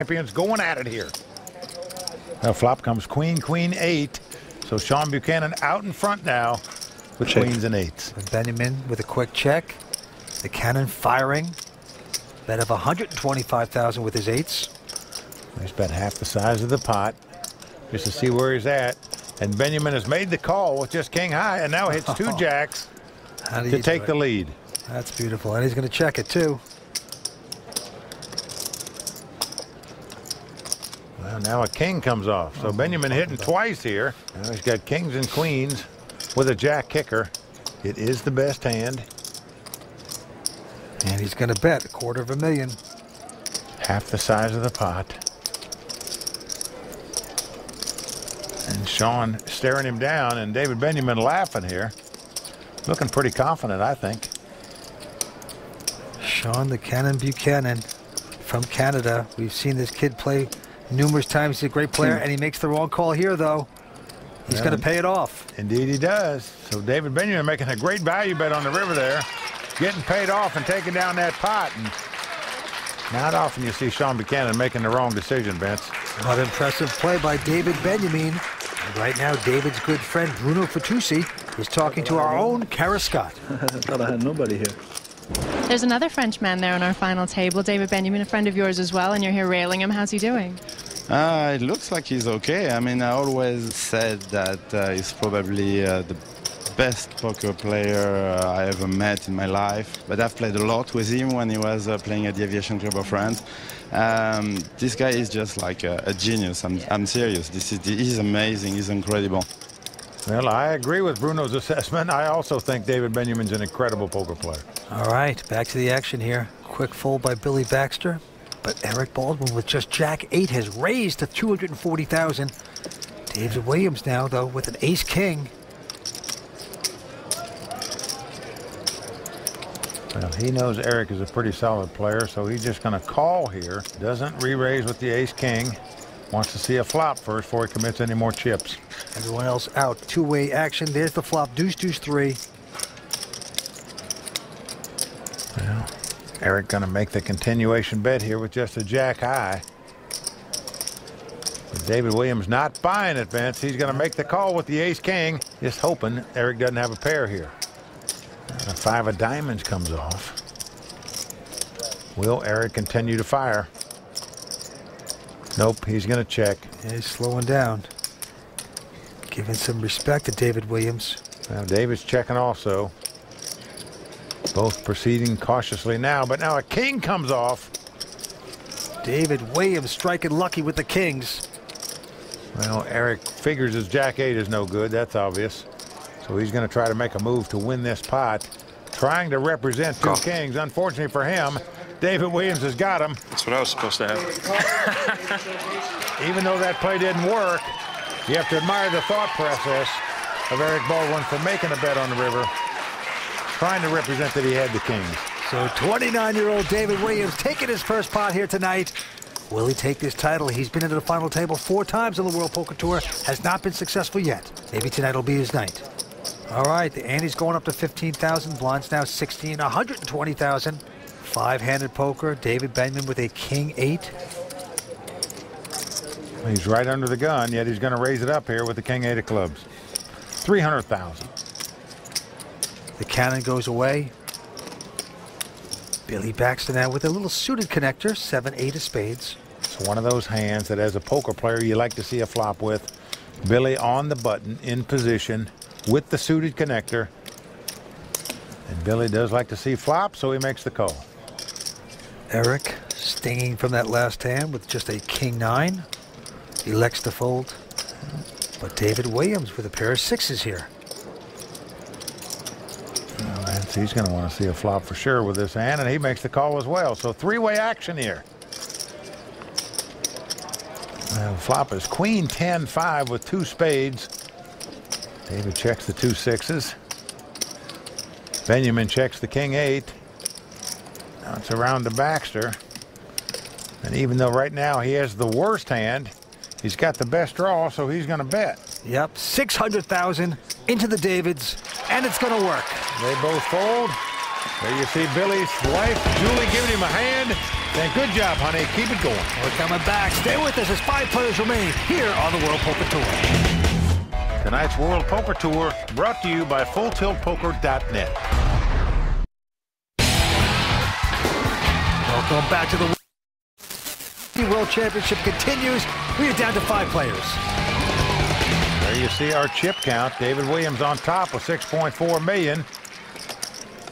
champions going at it here. Now flop comes queen, queen, 8. So Shawn Buchanan out in front now with check. Queens and 8s. And Benjamin with a quick check. The cannon firing. Bet of 125,000 with his 8s. He's bet half the size of the pot just to see where he's at. And Benjamin has made the call with just king high and now hits 2 jacks to take the lead. That's beautiful. And he's going to check it too. Well, now a king comes off. So Benjamin hitting twice here. Now he's got kings and queens with a jack kicker. It is the best hand. And he's going to bet $250,000. Half the size of the pot. And Shawn staring him down, and David Benjamin laughing here. Looking pretty confident, I think. Shawn the Cannon Buchanan from Canada. We've seen this kid play numerous times. He's a great player, and he makes the wrong call here, though. He's going to pay it off. Indeed he does. So David Benjamin making a great value bet on the river there. Getting paid off and taking down that pot. And not often you see Shawn Buchanan making the wrong decision, Vince. What an impressive play by David Benjamin. And right now, David's good friend Bruno Fatoussi is talking to our own Kara Scott. I thought I had nobody here. There's another Frenchman there on our final table, David Benjamin, a friend of yours as well, and you're here railing him. How's he doing? It looks like he's okay. I mean, I always said that he's probably the best poker player I ever met in my life. But I've played a lot with him when he was playing at the Aviation Club of France. This guy is just like a genius. I'm serious. He's amazing. He's incredible. Well, I agree with Bruno's assessment. I also think David Benjamin's an incredible poker player. All right, back to the action here. Quick fold by Billy Baxter. But Eric Baldwin with just jack 8 has raised to 240,000. David Williams now, though, with an ace-king. Well, he knows Eric is a pretty solid player, so he's just going to call here. Doesn't re-raise with the ace-king. Wants to see a flop first before he commits any more chips. Everyone else out. Two-way action. There's the flop. Deuce, deuce, 3. Well, Eric going to make the continuation bet here with just a jack high. But David Williams not buying it, Vince. He's going to make the call with the ace-king, just hoping Eric doesn't have a pair here. The 5 of diamonds comes off. Will Eric continue to fire? Nope, he's going to check. Yeah, he's slowing down. Giving some respect to David Williams. Now David's checking also. Both proceeding cautiously now, but now a king comes off. David Williams striking lucky with the kings. Well, Eric figures his jack 8 is no good. That's obvious. So he's going to try to make a move to win this pot. Trying to represent 2 kings. Unfortunately for him, David Williams has got him. That's what I was supposed to have. Even though that play didn't work, you have to admire the thought process of Eric Baldwin for making a bet on the river. Trying to represent that he had the kings. So 29-year-old David Williams taking his first pot here tonight. Will he take this title? He's been into the final table 4 times on the World Poker Tour. Has not been successful yet. Maybe tonight will be his night. All right, the ante's going up to 15,000. Blind's now 16, 120,000. 5-handed poker. David Benjamin with a king 8. He's right under the gun, yet he's going to raise it up here with the king 8 of clubs. 300,000. The cannon goes away. Billy Baxter now with a little suited connector, 7-8 of spades. It's one of those hands that as a poker player you like to see a flop with. Billy on the button, in position, with the suited connector. And Billy does like to see flops, so he makes the call. Eric stinging from that last hand with just a king 9. Elects to fold. But David Williams with a pair of 6s here. He's going to want to see a flop for sure with this hand, and he makes the call as well. So 3-way action here. The flop is queen 10-5 with 2 spades. David checks the 2 6s. Benjamin checks the king 8. Now it's around to Baxter. And even though right now he has the worst hand, he's got the best draw, so he's going to bet. Yep, 600,000 into the Davids, and it's going to work. They both fold. There you see Billy's wife, Julie, giving him a hand. Saying, good job, honey. Keep it going. We're coming back. Stay with us as 5 players remain here on the World Poker Tour. Tonight's World Poker Tour brought to you by FullTiltPoker.net. Welcome back to the World Championship continues. We are down to 5 players. There you see our chip count. David Williams on top with 6.4 million.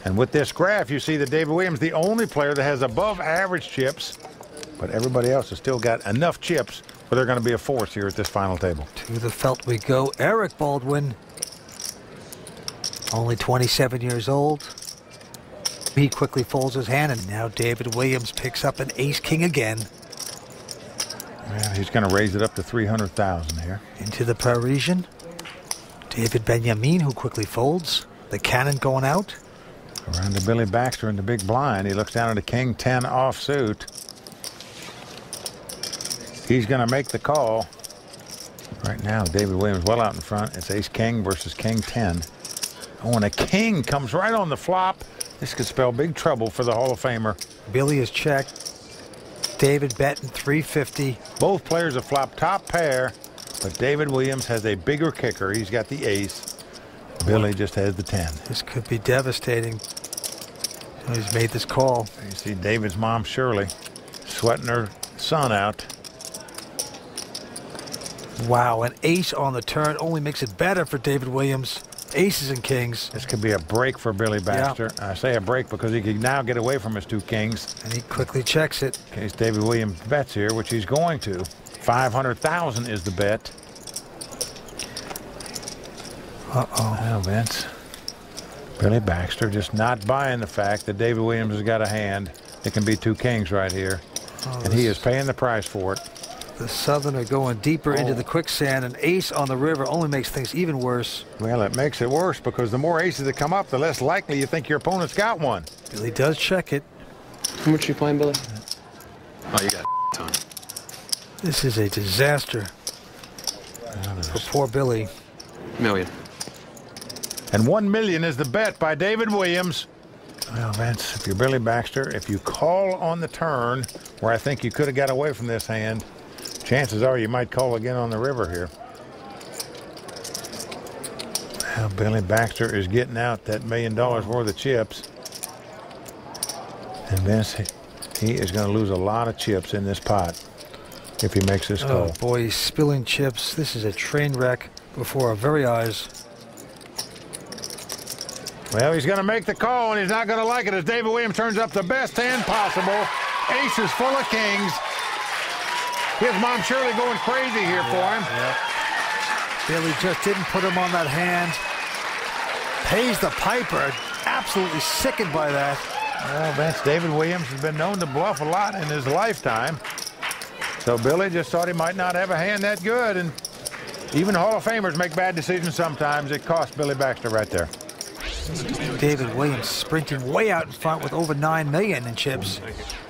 And with this graph, you see that David Williams, the only player that has above average chips, but everybody else has still got enough chips where they're going to be a force here at this final table. To the felt we go. Eric Baldwin, only 27 years old. He quickly folds his hand, and now David Williams picks up an ace-king again. Yeah, he's going to raise it up to 300,000 here. Into the Parisian. David Benjamin, who quickly folds. The cannon going out. Around to Billy Baxter in the big blind. He looks down at a king 10 offsuit. He's going to make the call. Right now, David Williams well out in front. It's ace king versus king 10. Oh, and a king comes right on the flop. This could spell big trouble for the Hall of Famer. Billy is checked. David betting 350. Both players have flopped top pair, but David Williams has a bigger kicker. He's got the ace. Billy just has the 10. This could be devastating. He's made this call. You see David's mom, Shirley, sweating her son out. Wow, an ace on the turn only makes it better for David Williams. Aces and kings. This could be a break for Billy Baxter. Yeah. I say a break because he can now get away from his 2 kings. And he quickly checks it. In case David Williams bets here, which he's going to. 500,000 is the bet. Uh-oh. Well, Vince, Billy Baxter just not buying the fact that David Williams has got a hand. It can be 2 kings right here. And he is paying the price for it. The Southerner going deeper into the quicksand. An ace on the river only makes things even worse. Well, it makes it worse because the more aces that come up, the less likely you think your opponent's got one. Billy does check it. How much are you playing, Billy? Oh, you got a ton. This is a disaster for poor Billy. Million. And 1 million is the bet by David Williams. Well, Vince, if you're Billy Baxter, if you call on the turn, where I think you could have got away from this hand, chances are you might call again on the river here. Well, Billy Baxter is getting out that $1 million worth of chips. And Vince, he is going to lose a lot of chips in this pot if he makes this call. Oh, boy, he's spilling chips. This is a train wreck before our very eyes. Well, he's going to make the call, and he's not going to like it as David Williams turns up the best hand possible. Aces full of kings. His mom Shirley going crazy here for him. Yeah. Billy just didn't put him on that hand. Pays the piper. Absolutely sickened by that. Well, Vince, David Williams has been known to bluff a lot in his lifetime. So Billy just thought he might not have a hand that good. And even Hall of Famers make bad decisions sometimes. It cost Billy Baxter right there. David Williams sprinting way out in front with over 9 million in chips.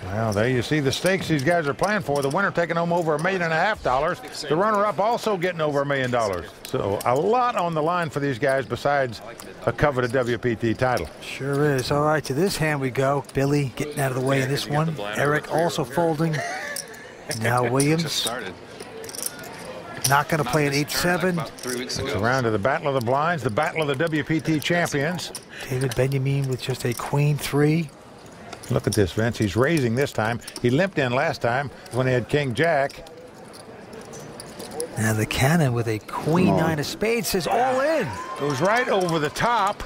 Well, there you see the stakes these guys are playing for. The winner taking home over $1.5 million. The runner-up also getting over $1 million. So a lot on the line for these guys besides a coveted WPT title. Sure is. All right, to this hand we go. Billy getting out of the way in this one. Eric also folding. Now Williams. Not going to play at 8-7. It's around to the Battle of the Blinds, the Battle of the WPT champions. David Benjamin with just a queen 3. Look at this, Vince. He's raising this time. He limped in last time when he had King Jack. Now the cannon with a queen 9 of spades says all in. Goes right over the top,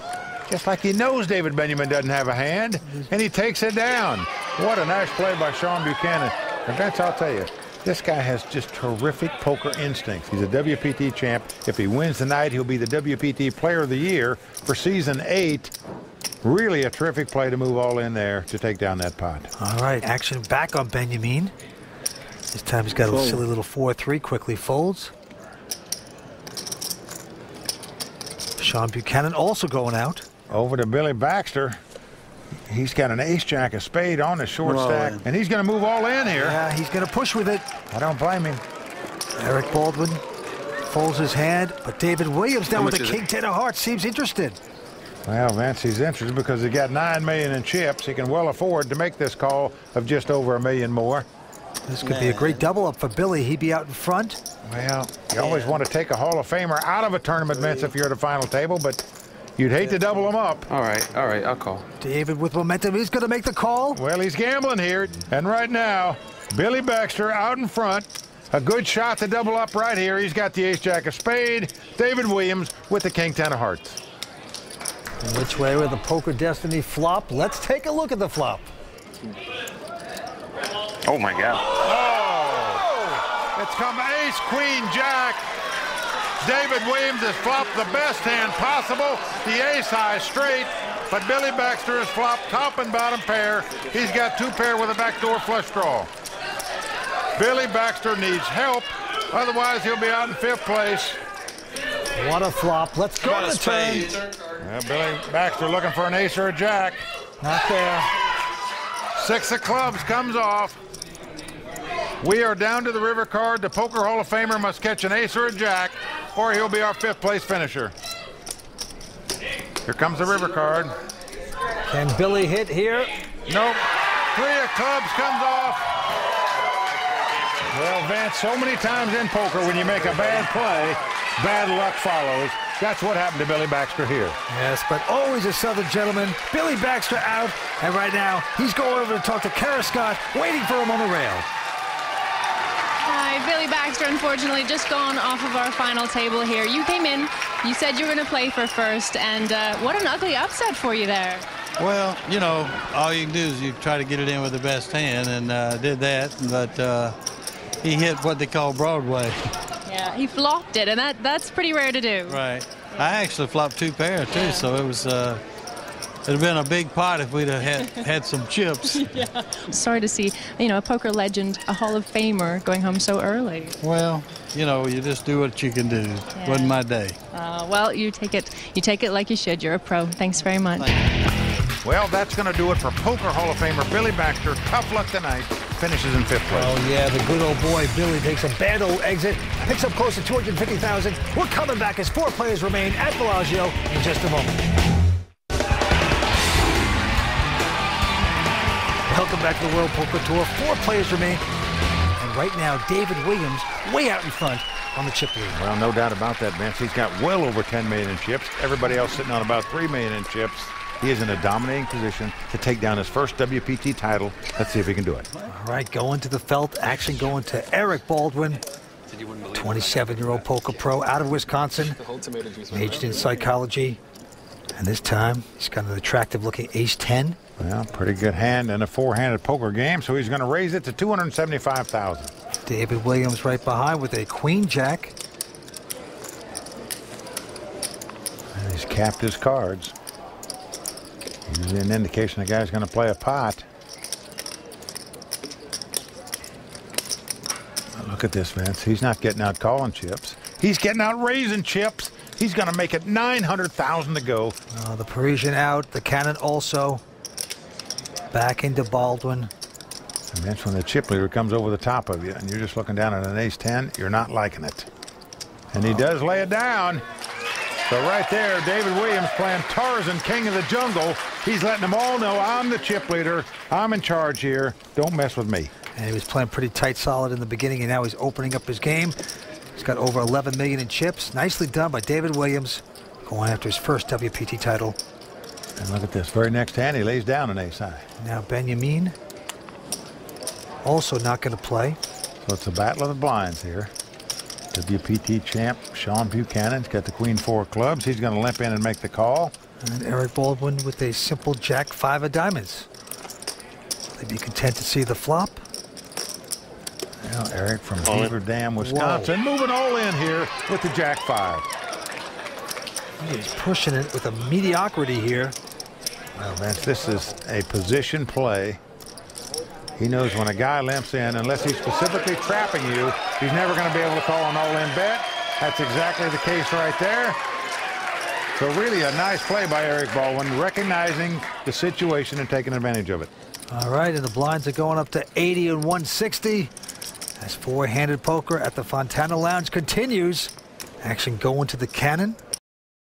just like he knows David Benjamin doesn't have a hand, and he takes it down. What a nice play by Sean Buchanan. And Vince, I'll tell you, this guy has just terrific poker instincts. He's a WPT champ. If he wins tonight, he'll be the WPT Player of the Year for Season 8. Really a terrific play to move all in there to take down that pot. All right, action back on Benjamin. This time he's got a silly little 4-3, quickly folds. Sean Buchanan also going out. Over to Billy Baxter. He's got an ace-jack of spade on the short stack, and he's going to move all in here. Yeah, he's going to push with it. I don't blame him. Eric Baldwin folds his hand, but David Williams down with the king 10 of hearts seems interested. Well, Vince, he's interested because he got $9 million in chips. He can well afford to make this call of just over $1 million more. This could be a great double up for Billy. He'd be out in front. Well, you always want to take a Hall of Famer out of a tournament, Vince, if you're at a final table, but you'd hate to double them up. All right, I'll call. David with momentum. He's going to make the call. Well, he's gambling here. And right now, Billy Baxter out in front. A good shot to double up right here. He's got the ace-jack of spade. David Williams with the king-10 of hearts. And which way will the Poker Destiny flop? Let's take a look at the flop. Oh, my God. Oh! It's come ace, queen, jack. David Williams has flopped the best hand possible, the ace-high straight, but Billy Baxter has flopped top and bottom pair. He's got 2 pair with a backdoor flush draw. Billy Baxter needs help, otherwise he'll be out in 5th place. What a flop. Let's go to the turn. Well, Billy Baxter looking for an ace or a jack. Not there. 6 of clubs comes off. We are down to the river card. The Poker Hall of Famer must catch an ace or a jack, or he'll be our 5th place finisher. Here comes the river card. Can Billy hit here? Nope. 3 of clubs comes off. Well, Vance, so many times in poker, when you make a bad play, bad luck follows. That's what happened to Billy Baxter here. Yes, but always a Southern gentleman. Billy Baxter out, and right now, he's going over to talk to Kara Scott, waiting for him on the rail. Hi, Billy Baxter, unfortunately, just gone off of our final table here. You came in, you said you were going to play for first, and what an ugly upset for you there. Well, you know, all you can do is you try to get it in with the best hand, and did that, but he hit what they call Broadway. Yeah, he flopped it, and that's pretty rare to do. Right. I actually flopped 2 pair, too, so it was... it'd have been a big pot if we'd have had some chips. Yeah. Sorry to see, you know, a poker legend, a Hall of Famer, going home so early. Well, you know, you just do what you can do. Yeah. Wasn't my day. Well, you take it like you should. You're a pro. Thanks very much. Well, that's going to do it for Poker Hall of Famer Billy Baxter. Tough luck tonight. Finishes in 5th place. Oh, yeah, the good old boy Billy takes a bad old exit, picks up close to $250,000. We're coming back as 4 players remain at Bellagio in just a moment. Welcome back to the World Poker Tour. 4 players remain. And right now, David Williams way out in front on the chip lead. Well, no doubt about that, Vince. He's got well over 10 million in chips. Everybody else sitting on about 3 million in chips. He is in a dominating position to take down his first WPT title. Let's see if he can do it. All right, going to the felt. Action going to Eric Baldwin, 27-year-old poker pro out of Wisconsin, majored in psychology. And this time, he's got an attractive-looking ace-10. Well, pretty good hand in a 4-handed poker game, so he's going to raise it to $275,000. David Williams right behind with a queen-jack. And he's capped his cards. Usually an indication the guy's going to play a pot. Look at this, Vince. He's not getting out calling chips. He's getting out raising chips. He's going to make it $900,000 to go. The Parisian out. The cannon also. Back into Baldwin. And Vince, when the chip leader comes over the top of you and you're just looking down at an ace-10, you're not liking it. And he does lay it down. So right there, David Williams playing Tarzan, king of the jungle. He's letting them all know, I'm the chip leader. I'm in charge here. Don't mess with me. And he was playing pretty tight solid in the beginning, and now he's opening up his game. He's got over 11 million in chips. Nicely done by David Williams, going after his first WPT title. And look at this. Very next hand, he lays down an ace-high. Now Benjamin also not going to play. So it's a battle of the blinds here. WPT champ Sean Buchanan's got the queen-4 clubs. He's going to limp in and make the call. And Eric Baldwin with a simple jack-5 of diamonds. They'd be content to see the flop. Now Eric from Beaver Dam, Wisconsin, moving all in here with the jack-5. He's pushing it with a mediocrity here. Well, Vince, this is a position play. He knows when a guy limps in, unless he's specifically trapping you, he's never going to be able to call an all-in bet. That's exactly the case right there. So really a nice play by Eric Baldwin, recognizing the situation and taking advantage of it. All right, and the blinds are going up to 80 and 160. As 4-handed poker at the Fontana Lounge continues. Action going to the cannon.